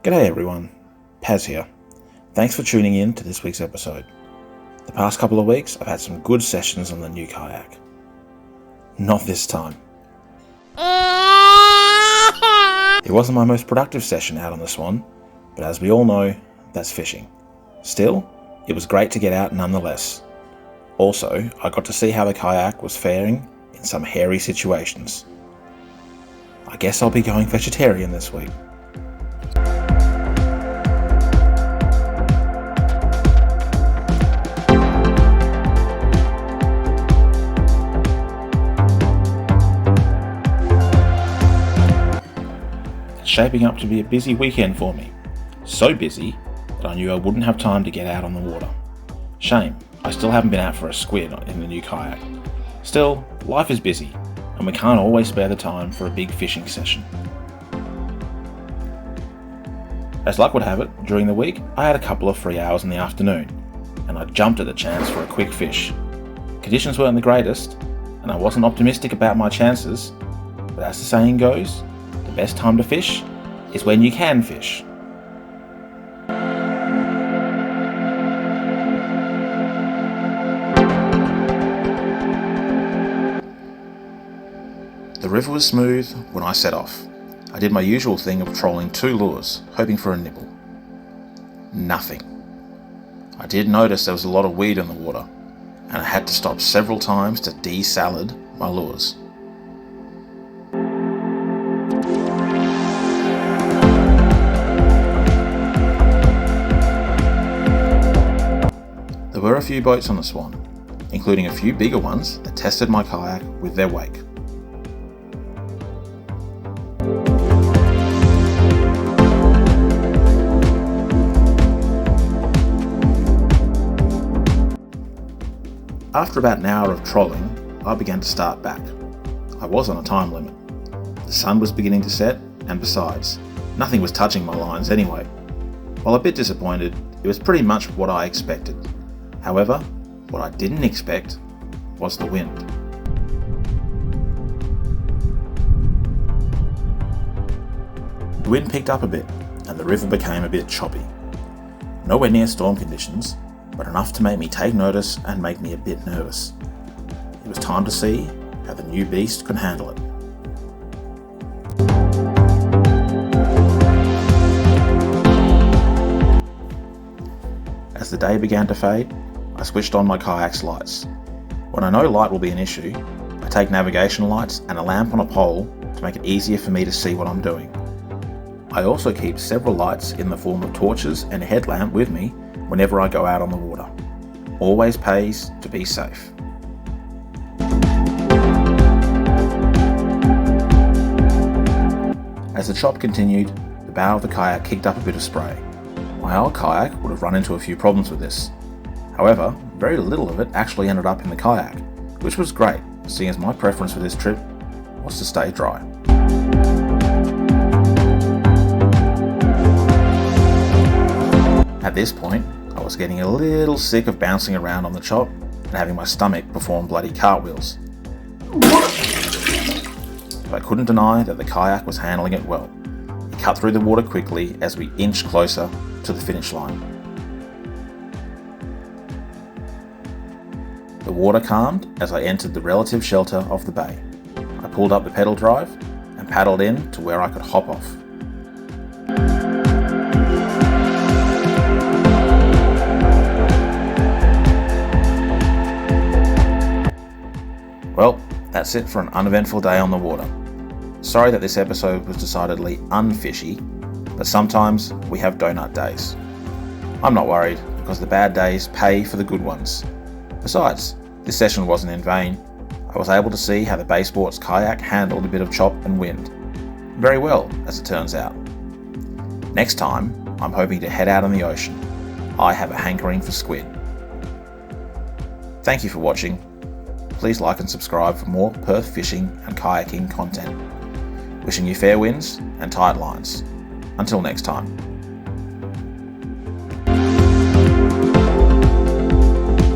G'day everyone, Paz here. Thanks for tuning in to this week's episode. The past couple of weeks I've had some good sessions on the new kayak. Not this time. It wasn't my most productive session out on the Swan, but as we all know, that's fishing. Still, it was great to get out nonetheless. Also, I got to see how the kayak was faring in some hairy situations. I guess I'll be going vegetarian this week. It's shaping up to be a busy weekend for me. So busy that I knew I wouldn't have time to get out on the water. Shame, I still haven't been out for a squid in the new kayak. Still, life is busy, and we can't always spare the time for a big fishing session. As luck would have it, during the week I had a couple of free hours in the afternoon, and I jumped at the chance for a quick fish. Conditions weren't the greatest, and I wasn't optimistic about my chances, but as the saying goes, the best time to fish is when you can fish. The river was smooth when I set off. I did my usual thing of trolling 2 lures, hoping for a nibble. Nothing. I did notice there was a lot of weed in the water, and I had to stop several times to de-salad my lures. There were a few boats on the Swan, including a few bigger ones that tested my kayak with their wake. After about an hour of trolling, I began to start back. I was on a time limit. The sun was beginning to set, and besides, nothing was touching my lines anyway. While a bit disappointed, it was pretty much what I expected. However, what I didn't expect was the wind. The wind picked up a bit, and the river became a bit choppy. Nowhere near storm conditions, but enough to make me take notice and make me a bit nervous. It was time to see how the new beast could handle it. As the day began to fade, I switched on my kayak's lights. When I know light will be an issue, I take navigation lights and a lamp on a pole to make it easier for me to see what I'm doing. I also keep several lights in the form of torches and a headlamp with me whenever I go out on the water. Always pays to be safe. As the chop continued, the bow of the kayak kicked up a bit of spray. My old kayak would have run into a few problems with this. However, very little of it actually ended up in the kayak, which was great, seeing as my preference for this trip was to stay dry. At this point, I was getting a little sick of bouncing around on the chop and having my stomach perform bloody cartwheels. But I couldn't deny that the kayak was handling it well. It cut through the water quickly as we inched closer to the finish line. The water calmed as I entered the relative shelter of the bay. I pulled up the pedal drive and paddled in to where I could hop off. Well, that's it for an uneventful day on the water. Sorry that this episode was decidedly unfishy, but sometimes we have donut days. I'm not worried because the bad days pay for the good ones. Besides, this session wasn't in vain. I was able to see how the Bay Sports kayak handled a bit of chop and wind. Very well, as it turns out. Next time, I'm hoping to head out on the ocean. I have a hankering for squid. Thank you for watching. Please like and subscribe for more Perth fishing and kayaking content. Wishing you fair winds and tight lines. Until next time.